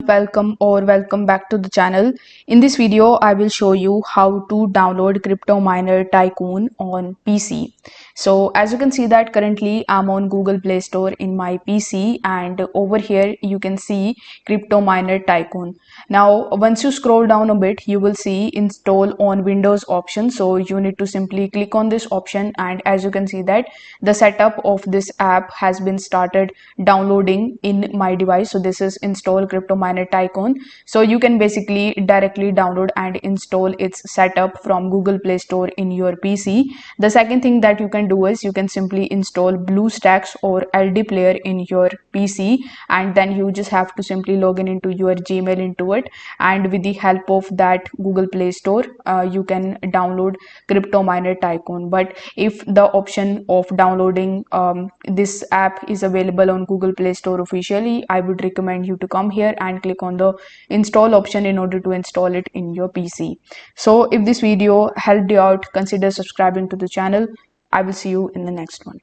welcome back to the channel. In this video I will show you how to download crypto miner Tycoon on PC. So as you can see that currently I'm on Google Play Store in my PC, and over here you can see crypto miner Tycoon. Now once you scroll down a bit, you will see install on Windows option. So you need to simply click on this option, and as you can see that the setup of this app has been started downloading in my device. So this is install crypto miner Tycoon. So you can basically directly download and install its setup from Google Play Store in your PC. The second thing that you can do is you can simply install BlueStacks or LD player in your PC, and then you just have to simply log in into your Gmail into it, and with the help of that Google Play Store you can download crypto miner Tycoon. But if the option of downloading this app is available on Google Play Store officially, I would recommend you to come here and click on the install option in order to install it in your PC. So if this video helped you out, consider subscribing to the channel. I will see you in the next one.